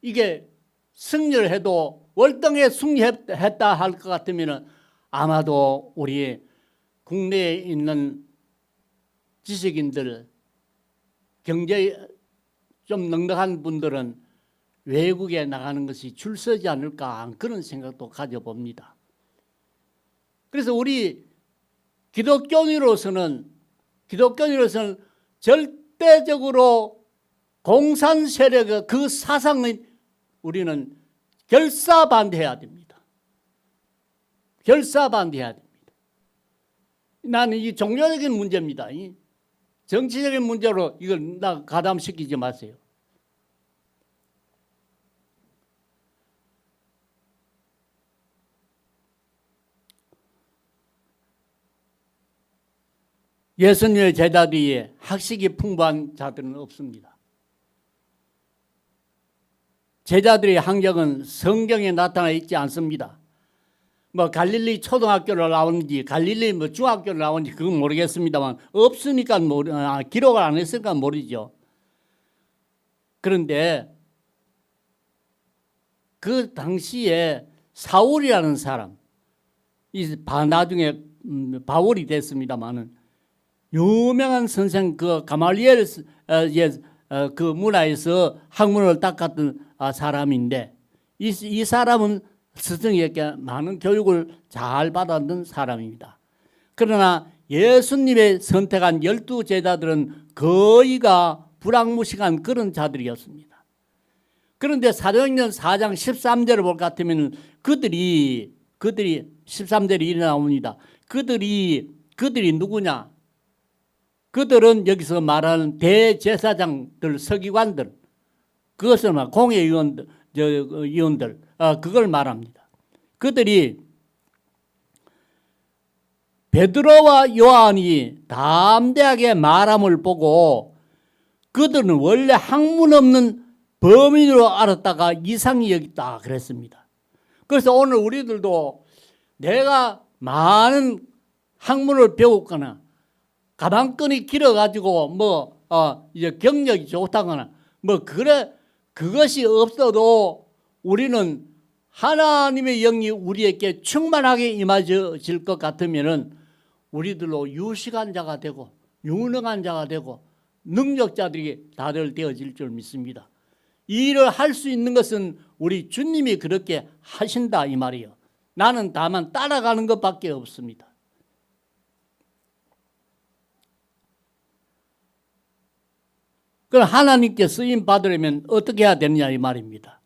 이게 승리를 해도 월등히 승리했다 할 것 같으면 아마도 우리 국내에 있는 지식인들, 경제에 좀 넉넉한 분들은 외국에 나가는 것이 줄서지 않을까 그런 생각도 가져봅니다. 그래서 우리 기독교인으로서는 절대적으로 공산 세력의 그 사상을 우리는 결사반대해야 됩니다. 결사반대해야 됩니다. 나는 이 종교적인 문제입니다. 정치적인 문제로 이걸 가담시키지 마세요. 예수님의 제자들이 학식이 풍부한 자들은 없습니다. 제자들의 학력은 성경에 나타나 있지 않습니다. 뭐 갈릴리 초등학교를 나오는지 갈릴리 뭐 중학교를 나오는지 그건 모르겠습니다만 없으니까 기록을 안 했으니까 모르죠. 그런데 그 당시에 사울이라는 사람, 나중에 바울이 됐습니다만은 유명한 선생 그 가말리엘 그 문화에서 학문을 닦았던 사람인데 이 사람은 스승에게 많은 교육을 잘 받았던 사람입니다. 그러나 예수님의 선택한 12제자들은 거의가 불황무식한 그런 자들이었습니다. 그런데 사도행전 4장 13절을 볼 것 같으면 그들이 13절이 이래 나옵니다. 그들이 누구냐? 그들은 여기서 말하는 대제사장들, 서기관들, 그것을 말 공회의원들, 의원들, 그걸 말합니다. 그들이 베드로와 요한이 담대하게 말함을 보고 그들은 원래 학문 없는 범인으로 알았다가 이상히 여겼다 그랬습니다. 그래서 오늘 우리들도 내가 많은 학문을 배웠거나 가방끈이 길어가지고 이제 경력이 좋다거나 그것이 없어도 우리는 하나님의 영이 우리에게 충만하게 임하질 것 같으면은 우리들로 유식한 자가 되고 유능한 자가 되고 능력자들이 다들 되어질 줄 믿습니다. 이 일을 할 수 있는 것은 우리 주님이 그렇게 하신다 이 말이에요. 나는 다만 따라가는 것밖에 없습니다. 그럼 하나님께 쓰임 받으려면 어떻게 해야 되느냐 이 말입니다.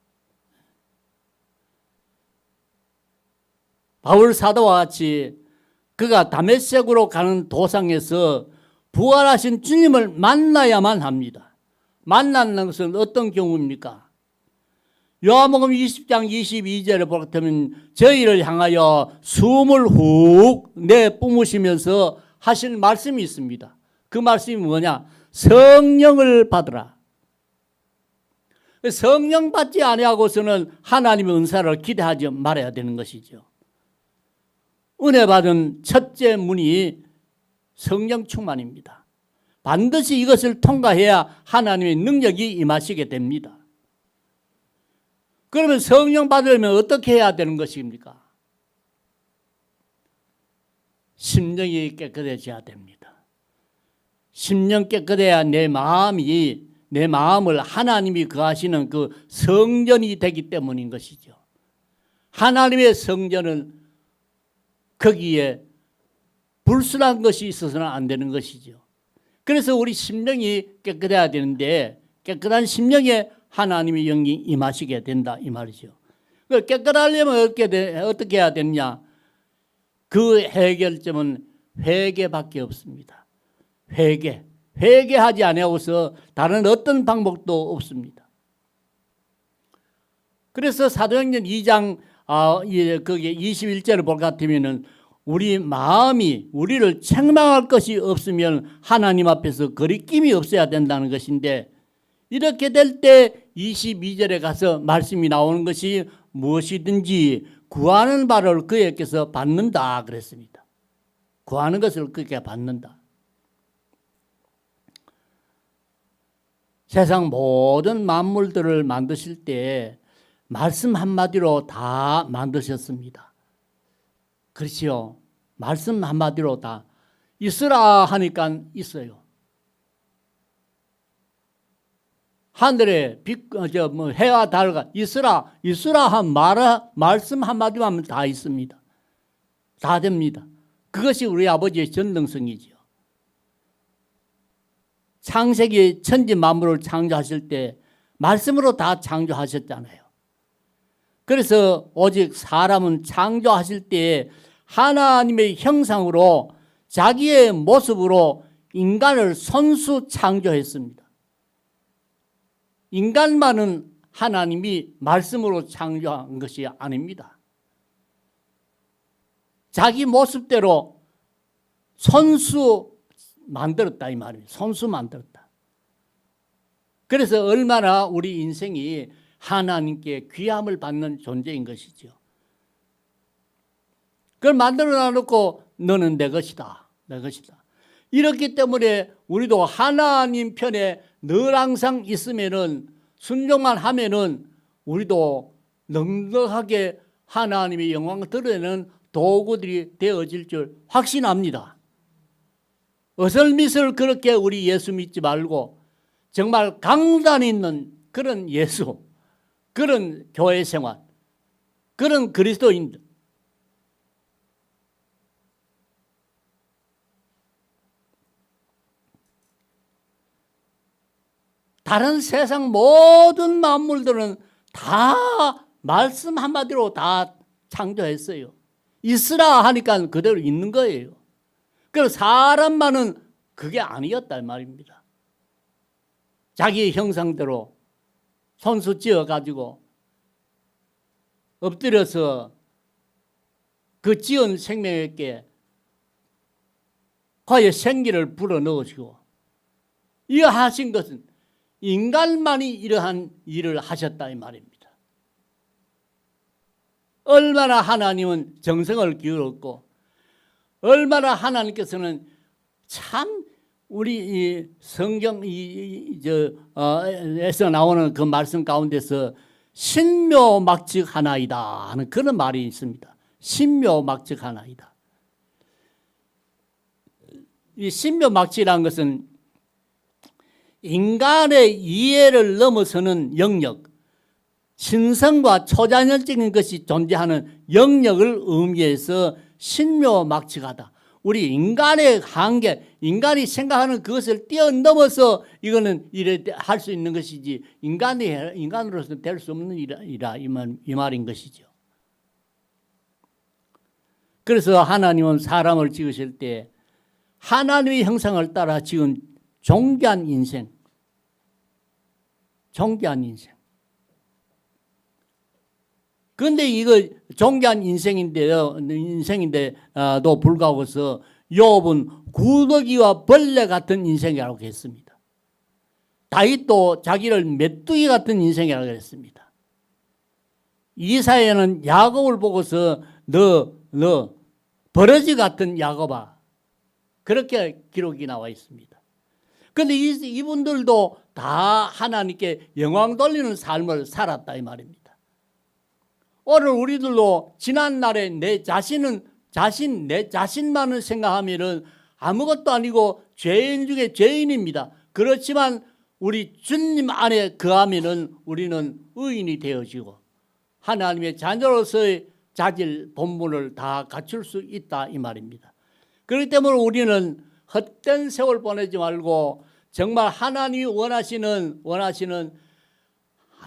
바울 사도와 같이 그가 다메섹으로 가는 도상에서 부활하신 주님을 만나야만 합니다. 만나는 것은 어떤 경우입니까? 요한복음 20장 22절에 보면 저희를 향하여 숨을 훅 내뿜으시면서 하신 말씀이 있습니다. 그 말씀이 뭐냐? 성령을 받으라. 성령 받지 아니하고서는 하나님의 은사를 기대하지 말아야 되는 것이죠. 은혜 받은 첫째 문이 성령 충만입니다. 반드시 이것을 통과해야 하나님의 능력이 임하시게 됩니다. 그러면 성령 받으려면 어떻게 해야 되는 것입니까? 심령이 깨끗해져야 됩니다. 심령 깨끗해야 내 마음을 하나님이 거하시는 그 성전이 되기 때문인 것이죠. 하나님의 성전은 거기에 불순한 것이 있어서는 안 되는 것이죠. 그래서 우리 심령이 깨끗해야 되는데 깨끗한 심령에 하나님의 영이 임하시게 된다 이 말이죠. 깨끗하려면 어떻게 해야 되느냐? 그 해결점은 회개밖에 없습니다. 회개하지 아니하고서 다른 어떤 방법도 없습니다. 그래서 사도행전 2장 거기에 21절을 볼 것 같으면은 우리 마음이 우리를 책망할 것이 없으면 하나님 앞에서 거리낌이 없어야 된다는 것인데 이렇게 될 때 22절에 가서 말씀이 나오는 것이 무엇이든지 구하는 바를 그에게서 받는다 그랬습니다. 구하는 것을 그에게 받는다. 세상 모든 만물들을 만드실 때 말씀 한마디로 다 만드셨습니다. 그렇지요. 말씀 한마디로 다 있으라 하니까 있어요. 하늘에 해와 달과 있으라 한 말씀 한마디만 하면 다 있습니다. 다 됩니다. 그것이 우리 아버지의 전능성이지요. 창세기 천지 만물을 창조하실 때 말씀으로 다 창조하셨잖아요. 그래서 오직 사람은 창조하실 때 하나님의 형상으로 자기의 모습으로 인간을 손수 창조했습니다. 인간만은 하나님이 말씀으로 창조한 것이 아닙니다. 자기 모습대로 손수 만들었다 이 말입니다. 손수 만들었다. 그래서 얼마나 우리 인생이 하나님께 귀함을 받는 존재인 것이죠. 그걸 만들어 놔놓고 너는 내 것이다. 내 것이다. 이렇기 때문에 우리도 하나님 편에 늘 항상 있으면은 순종만 하면은 우리도 넉넉하게 하나님의 영광을 드러내는 도구들이 되어질 줄 확신합니다. 어설미설 그렇게 우리 예수 믿지 말고 정말 강단 있는 그런 예수, 그런 교회 생활, 그런 그리스도인들. 다른 세상 모든 만물들은 다 말씀 한마디로 다 창조했어요. 있으라 하니까 그대로 있는 거예요. 그래서 사람만은 그게 아니었단 말입니다. 자기 형상대로 손수 지어가지고 엎드려서 그 지은 생명에게 과연 생기를 불어넣으시고 이 하신 것은 인간만이 이러한 일을 하셨다 이 말입니다. 얼마나 하나님은 정성을 기울였고 얼마나 하나님께서는 참 우리 이 성경 에서 나오는 그 말씀 가운데서 신묘막측하나이다 하는 그런 말이 있습니다. 신묘막측하나이다. 이 신묘막측이라는 것은 인간의 이해를 넘어서는 영역, 신성과 초자연적인 것이 존재하는 영역을 의미해서 신묘막측하다. 우리 인간의 한계, 인간이 생각하는 그것을 뛰어넘어서 이거는 이래 할 수 있는 것이지 인간으로서 될 수 없는 일이라 이 말인 것이죠. 그래서 하나님은 사람을 지으실 때 하나님의 형상을 따라 지은 존귀한 인생, 존귀한 인생. 그런데 이거 존귀한 인생인데도 불구하고서 욥은 구더기와 벌레 같은 인생이라고 했습니다. 다윗도 자기를 메뚜기 같은 인생이라고 했습니다. 이사야는 야곱을 보고서 너 버러지 같은 야곱아, 그렇게 기록이 나와 있습니다. 그런데 이분들도 다 하나님께 영광 돌리는 삶을 살았다 이 말입니다. 오늘 우리들도 지난날에 내 자신만을 생각하면은 아무것도 아니고 죄인 중에 죄인입니다. 그렇지만 우리 주님 안에 거하면은 우리는 의인이 되어지고 하나님의 자녀로서의 자질 본분을 다 갖출 수 있다 이 말입니다. 그렇기 때문에 우리는 헛된 세월 보내지 말고 정말 하나님이 원하시는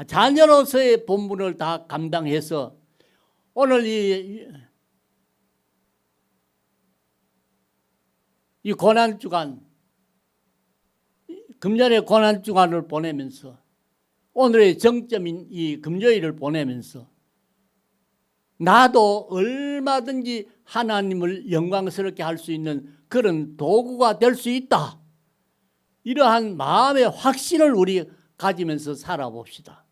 자녀로서의 본분을 다 감당해서 오늘 이 고난주간, 금년의 고난주간을 보내면서 오늘의 정점인 이 금요일을 보내면서 나도 얼마든지 하나님을 영광스럽게 할 수 있는 그런 도구가 될 수 있다. 이러한 마음의 확신을 우리 가지면서 살아봅시다.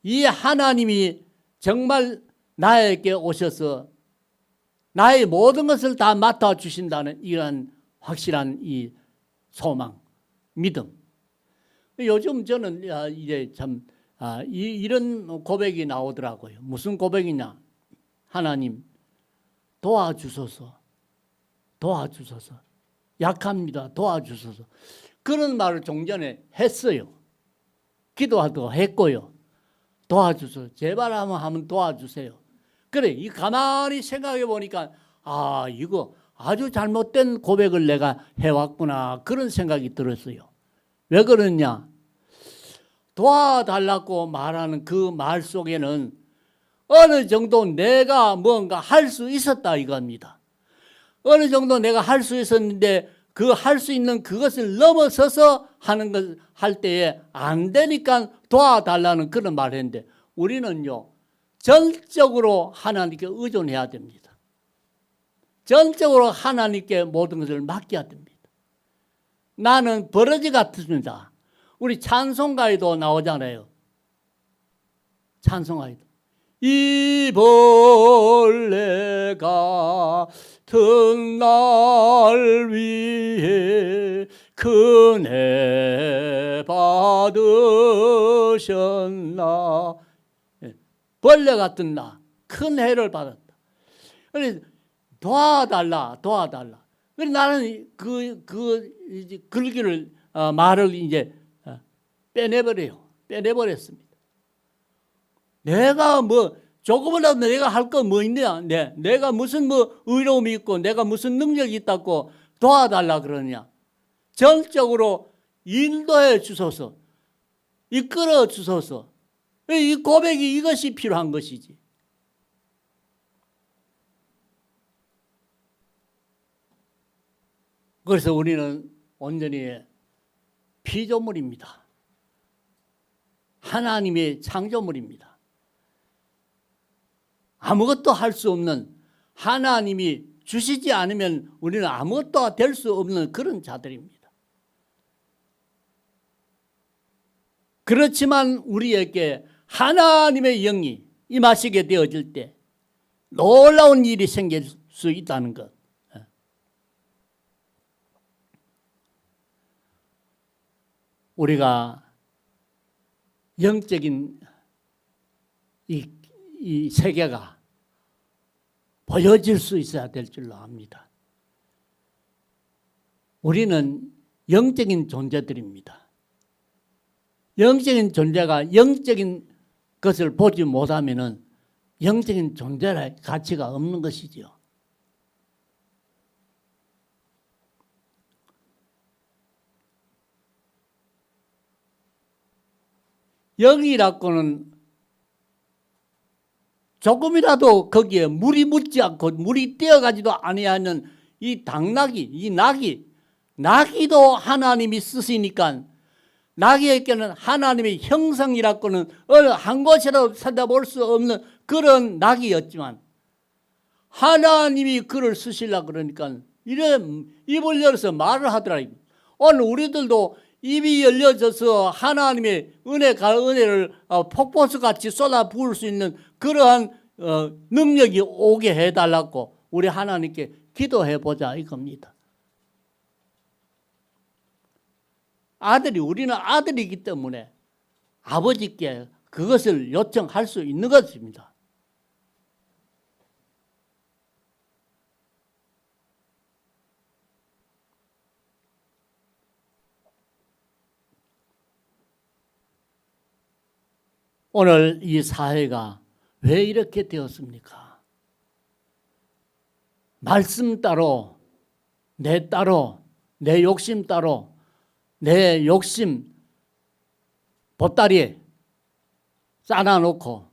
이 하나님이 정말 나에게 오셔서 나의 모든 것을 다 맡아주신다는 이러한 확실한 이 소망, 믿음. 요즘 저는 이제 참 이런 고백이 나오더라고요. 무슨 고백이냐? 하나님 도와주소서, 도와주소서. 약합니다. 도와주소서. 그런 말을 종전에 했어요. 기도하도 했고요. 도와주소서. 제발 한번 도와주세요. 그래, 이 가만히 생각해 보니까 이거 아주 잘못된 고백을 내가 해왔구나 그런 생각이 들었어요. 왜 그러냐? 도와달라고 말하는 그 말 속에는 어느 정도 내가 뭔가 할 수 있었다 이겁니다. 어느 정도 내가 할 수 있었는데 그 할 수 있는 그것을 넘어서서 하는 것 할 때에 안 되니까 도와달라는 그런 말을 했는데 우리는요 전적으로 하나님께 의존해야 됩니다. 전적으로 하나님께 모든 것을 맡겨야 됩니다. 나는 버러지 같습니다. 우리 찬송가에도 나오잖아요. 찬송가에도 이 벌레 같은 날 위해 은혜 받으셨나. 벌레 같은 나 큰 해를 받았다. 그래서 도와달라. 그래서 나는 그 글귀를 말을 이제 빼내버렸습니다. 내가 뭐 조금이라도 내가 할 거 뭐 있냐? 내가 무슨 뭐 의로움이 있고 내가 무슨 능력이 있다고 도와달라 그러냐? 전적으로 인도해 주소서, 이끌어 주소서. 이 고백이 이것이 필요한 것이지. 그래서 우리는 온전히 피조물입니다. 하나님의 창조물입니다. 아무것도 할 수 없는, 하나님이 주시지 않으면 우리는 아무것도 될 수 없는 그런 자들입니다. 그렇지만 우리에게 하나님의 영이 임하시게 되어질 때 놀라운 일이 생길 수 있다는 것. 우리가 영적인 이 세계가 보여질 수 있어야 될 줄로 압니다. 우리는 영적인 존재들입니다. 영적인 존재가 영적인 것을 보지 못하면은 영적인 존재의 가치가 없는 것이죠. 영이라고는 조금이라도 거기에 물이 묻지 않고 물이 떼어가지도 아니하는 이 당나귀, 이 나귀도 하나님이 쓰시니까 나귀에게는 하나님의 형상이라고는 어느 한 곳이라도 찾아볼 수 없는 그런 나귀였지만 하나님이 그를 쓰시려고 그러니까 이래 입을 열어서 말을 하더라고요. 오늘 우리들도 입이 열려져서 하나님의 은혜를 폭포수같이 쏟아 부을 수 있는 그러한 능력이 오게 해달라고 우리 하나님께 기도해보자 이겁니다. 우리는 아들이기 때문에 아버지께 그것을 요청할 수 있는 것입니다. 오늘 이 사회가 왜 이렇게 되었습니까? 말씀 따로, 내 따로, 내 욕심 따로, 내 욕심 보따리에 쌓아놓고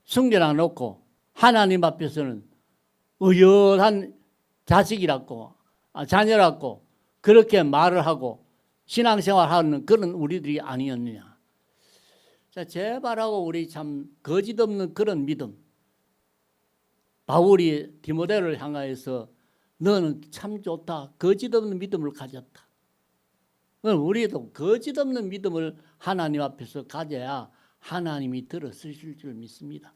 숨겨놔놓고 하나님 앞에서는 의연한 자식이라고 자녀라고 그렇게 말을 하고 신앙생활하는 그런 우리들이 아니었느냐. 자, 제발하고 우리 참 거짓없는 그런 믿음. 바울이 디모데를 향하여서 너는 참 좋다. 거짓없는 믿음을 가졌다. 우리도 거짓없는 믿음을 하나님 앞에서 가져야 하나님이 들어쓰실 줄 믿습니다.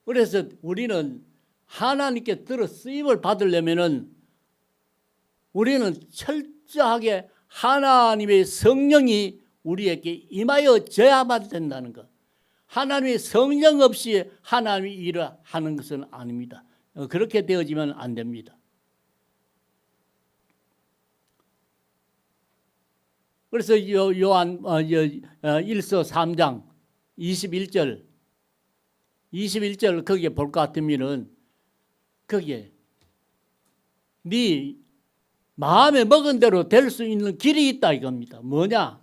그래서 우리는 하나님께 들어쓰임을 받으려면은 우리는 철저하게 하나님의 성령이 우리에게 임하여져야만 된다는 것. 하나님의 성령 없이 하나님이 일을 하는 것은 아닙니다. 그렇게 되어지면 안 됩니다. 그래서 요한 1서 3장 21절 거기에 볼 것 같으면은 거기에 네 마음에 먹은 대로 될 수 있는 길이 있다 이겁니다. 뭐냐?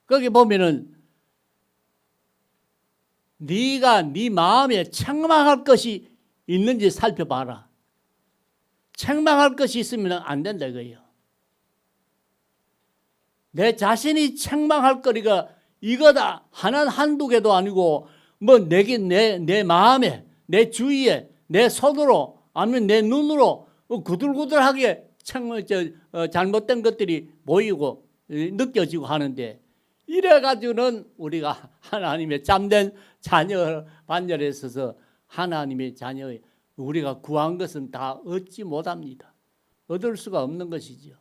거기 보면은 네가 네 마음에 책망할 것이 있는지 살펴봐라. 책망할 것이 있으면 안 된다 이거예요. 내 자신이 책망할 거리가 이거다 한두 개도 아니고 뭐 내 마음에 내 주위에 내 손으로 아니면 내 눈으로 구들구들하게 잘못된 것들이 보이고 느껴지고 하는데, 이래가지고는 우리가 하나님의 참된 자녀 반열에 있어서 하나님의 자녀 우리가 구한 것은 다 얻지 못합니다. 얻을 수가 없는 것이지요.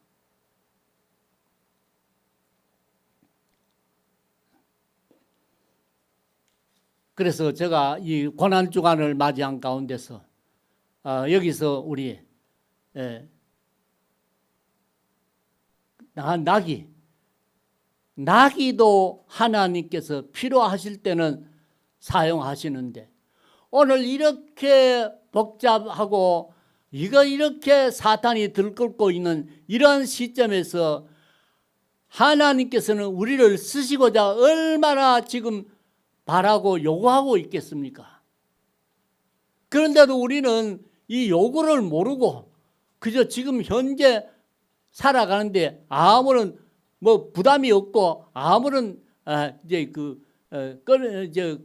그래서 제가 이 고난 주간을 맞이한 가운데서 여기서 우리 나귀도 하나님께서 필요하실 때는 사용하시는데, 오늘 이렇게 복잡하고 이렇게 사탄이 들끓고 있는 이런 시점에서 하나님께서는 우리를 쓰시고자 얼마나 지금 바라고 요구하고 있겠습니까? 그런데도 우리는 이 요구를 모르고 그저 지금 현재 살아가는데 아무런 부담이 없고 아무런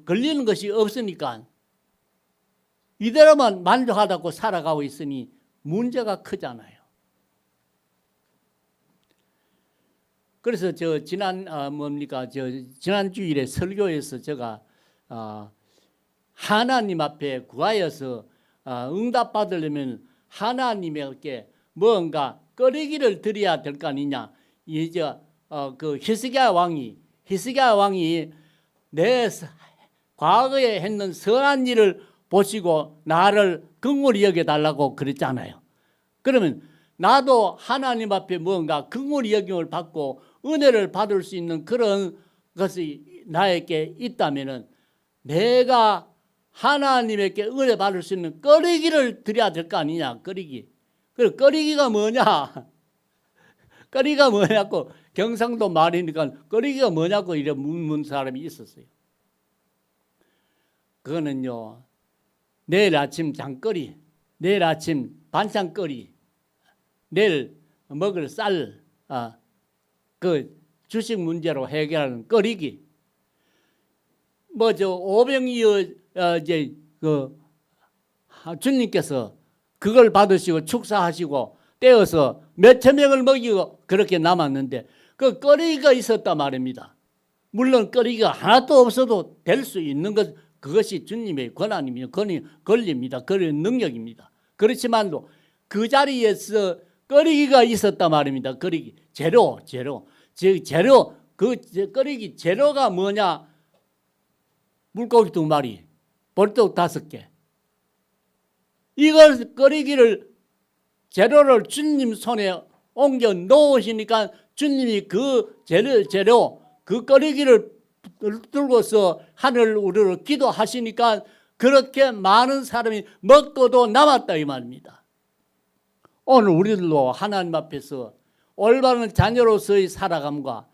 걸리는 것이 없으니까 이대로만 만족하다고 살아가고 있으니 문제가 크잖아요. 그래서 지난 주일에 설교에서 제가 하나님 앞에 구하여서 응답받으려면 하나님에게 뭔가 꺼리기를 드려야 될 거 아니냐. 이제 그 히스기야 왕이 내 과거에 했는 선한 일을 보시고 나를 긍휼히 여겨달라고 그랬잖아요. 그러면 나도 하나님 앞에 뭔가 긍휼히 여김을 받고 은혜를 받을 수 있는 그런 것이 나에게 있다면은 내가 하나님에게 은혜 받을 수 있는 꺼리기를 드려야 될 거 아니냐. 꺼리기. 그래, 꺼리기가 뭐냐? 꺼리기가 뭐냐고 경상도 말이니까 꺼리기가 뭐냐고 이래 묻는 사람이 있었어요. 그거는요, 내일 아침 장거리, 내일 아침 반찬거리, 내일 먹을 쌀, 그 주식 문제로 해결하는 꺼리기. 오병이어 주님께서 그걸 받으시고 축사하시고 떼어서 몇천 명을 먹이고 그렇게 남았는데 그 꺼리기가 있었단 말입니다. 물론 꺼리기가 하나도 없어도 될 수 있는 것, 그것이 주님의 권한입니다. 권리입니다. 그런 능력입니다. 그렇지만도 그 자리에서 꺼리기가 있었단 말입니다. 꺼리기 재료. 그 꺼리기 재료가 뭐냐? 물고기 2마리, 볼떡 5개. 이걸 꺼리기를 재료를 주님 손에 옮겨 놓으시니까 주님이 그 재료 그 꺼리기를 들고서 하늘 우리로 기도하시니까 그렇게 많은 사람이 먹고도 남았다 이 말입니다. 오늘 우리들도 하나님 앞에서 올바른 자녀로서의 살아감과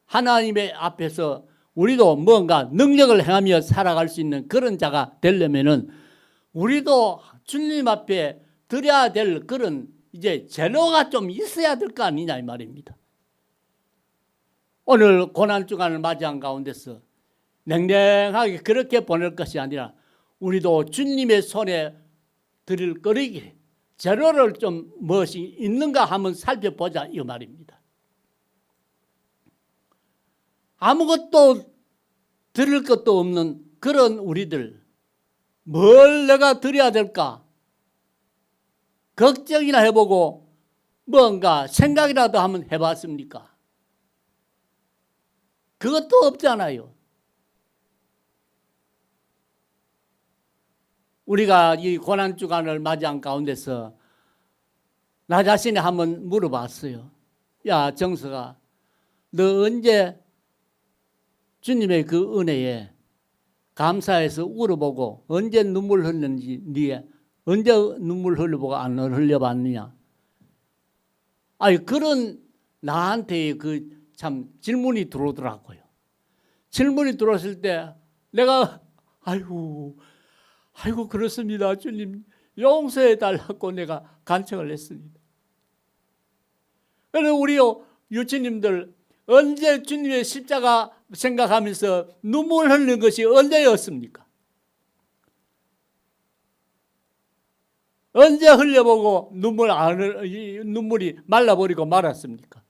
하나님의 앞에서 우리도 뭔가 능력을 행하며 살아갈 수 있는 그런 자가 되려면은 우리도 주님 앞에 드려야 될 그런 이제 재료가 좀 있어야 될 거 아니냐 이 말입니다. 오늘 고난주간을 맞이한 가운데서 냉랭하게 그렇게 보낼 것이 아니라 우리도 주님의 손에 드릴 거리기 재료를 좀 무엇이 있는가 한번 살펴보자 이 말입니다. 아무것도 드릴 것도 없는 그런 우리들, 뭘 내가 드려야 될까 걱정이나 해보고 뭔가 생각이라도 한번 해봤습니까? 그것도 없잖아요. 우리가 이 고난주간을 맞이한 가운데서 나 자신이 한번 물어봤어요. 야, 정서가, 너 언제 주님의 그 은혜에 감사해서 울어보고 언제 눈물 흘렸는지, 언제 눈물 흘려보고 안 흘려봤느냐? 아니, 그런 나한테 그 참 질문이 들어오더라고요. 질문이 들어왔을 때 내가 아이고 그렇습니다. 주님 용서해 달라고 내가 간청을 했습니다. 그래서 우리 유치님들 언제 주님의 십자가 생각하면서 눈물 흘리는 것이 언제였습니까? 언제 흘려보고 눈물이 말라버리고 말았습니까?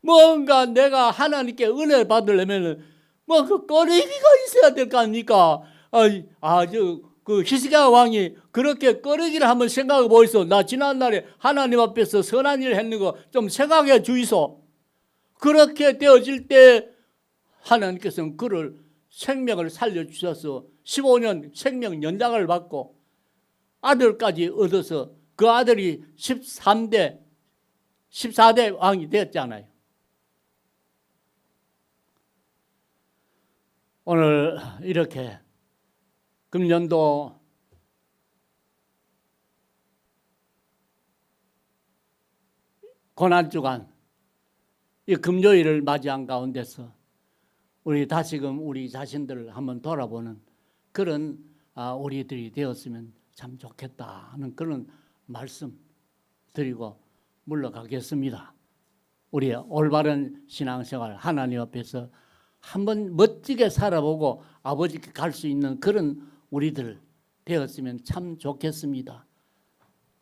뭔가 내가 하나님께 은혜 받으려면 뭐 그 꺼내기가 있어야 될 거 아닙니까? 그 히스기야 왕이 그렇게 꺼내기를 한번 생각해 보이소. 나 지난날에 하나님 앞에서 선한 일을 했는 거 좀 생각해 주이소. 그렇게 되어질 때 하나님께서는 그를 생명을 살려주셔서 15년 생명 연장을 받고 아들까지 얻어서 그 아들이 14대 왕이 되었잖아요. 오늘 이렇게 금년도 고난주간 이 금요일을 맞이한 가운데서 우리 다시금 우리 자신들을 한번 돌아보는 그런 우리들이 되었으면 참 좋겠다 하는 그런 말씀 드리고 물러가겠습니다. 우리의 올바른 신앙생활 하나님 앞에서 한번 멋지게 살아보고 아버지께 갈 수 있는 그런 우리들 되었으면 참 좋겠습니다.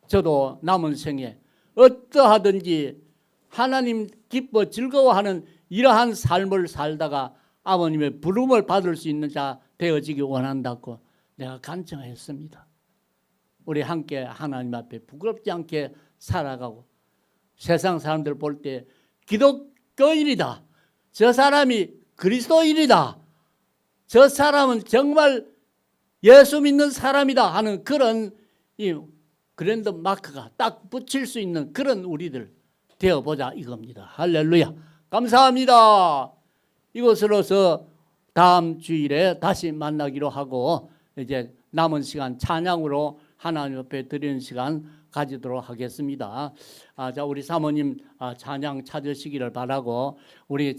저도 남은 생에 어떠하든지 하나님 기뻐 즐거워하는 이러한 삶을 살다가 아버님의 부름을 받을 수 있는 자 되어지기 원한다고 내가 간청했습니다. 우리 함께 하나님 앞에 부끄럽지 않게 살아가고 세상 사람들 볼 때 기독교인이다, 저 사람이 그리스도인이다, 저 사람은 정말 예수 믿는 사람이다 하는 그런 이 그랜드 마크가 딱 붙일 수 있는 그런 우리들 되어보자 이겁니다. 할렐루야. 감사합니다. 이것으로서 다음 주일에 다시 만나기로 하고 이제 남은 시간 찬양으로 하나님 앞에 드리는 시간 가지도록 하겠습니다. 자, 우리 사모님 찬양 찾으시기를 바라고 우리